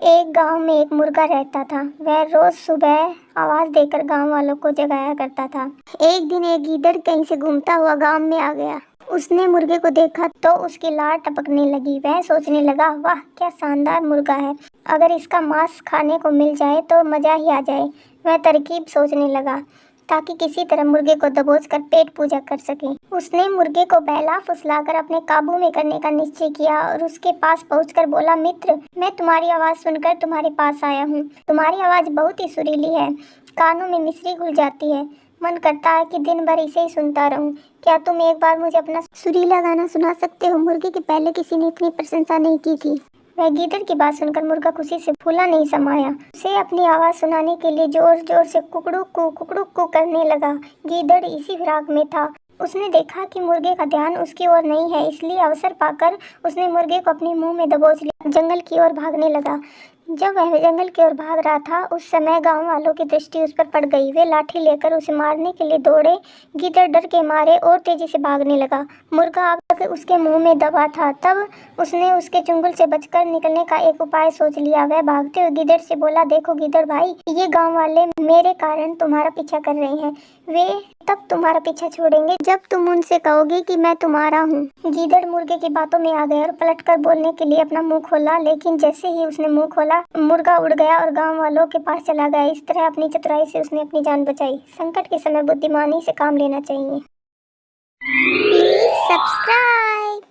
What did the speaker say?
एक गांव में एक मुर्गा रहता था। वह रोज सुबह आवाज देकर गांव वालों को जगाया करता था। एक दिन एक गीदड़ कहीं से घूमता हुआ गांव में आ गया। उसने मुर्गे को देखा तो उसकी लार टपकने लगी। वह सोचने लगा, वाह क्या शानदार मुर्गा है, अगर इसका मांस खाने को मिल जाए तो मजा ही आ जाए। वह तरकीब सोचने लगा ताकि किसी तरह मुर्गे को दबोचकर पेट पूजा कर सके। उसने मुर्गे को बहला फुसलाकर अपने काबू में करने का निश्चय किया और उसके पास पहुंचकर बोला, मित्र, मैं तुम्हारी आवाज़ सुनकर तुम्हारे पास आया हूँ। तुम्हारी आवाज़ बहुत ही सुरीली है, कानों में मिश्री घुल जाती है, मन करता है कि दिन भर इसे ही सुनता रहूं। क्या तुम एक बार मुझे अपना सुरीला गाना सुना सकते हो? मुर्गे के पहले किसी ने इतनी प्रशंसा नहीं की थी। वह गीदड़ की बात सुनकर मुर्गा खुशी से फूला नहीं समाया। उसे अपनी आवाज़ सुनाने के लिए जोर जोर से कुकड़ू कू करने लगा। गीदड़ इसी फिराक में था। उसने देखा कि मुर्गे का ध्यान उसकी ओर नहीं है, इसलिए अवसर पाकर उसने मुर्गे को अपने मुंह में दबोच लिया। जंगल की ओर भागने लगा। जब वह जंगल की ओर भाग रहा था उस समय गांव वालों की दृष्टि उस पर पड़ गई। वे लाठी लेकर उसे मारने के लिए दौड़े। गीदड़ डर के मारे और तेजी से भागने लगा। मुर्गा आकर उसके मुंह में दबा था। तब उसने उसके चुंगल से बचकर निकलने का एक उपाय सोच लिया। वह भागते हुए गीदड़ से बोला, देखो गीदड़ भाई, ये गांव वाले मेरे कारण तुम्हारा पीछा कर रहे हैं। वे तब तुम्हारा पीछा छोड़ेंगे जब तुम उनसे कहोगे कि मैं तुम्हारा हूँ। गीदड़ मुर्गे की बातों में आ गया और पलटकर बोलने के लिए अपना मुंह खोला, लेकिन जैसे ही उसने मुंह खोला मुर्गा उड़ गया और गांव वालों के पास चला गया। इस तरह अपनी चतुराई से उसने अपनी जान बचाई। संकट के समय बुद्धिमानी से काम लेना चाहिए। Please subscribe.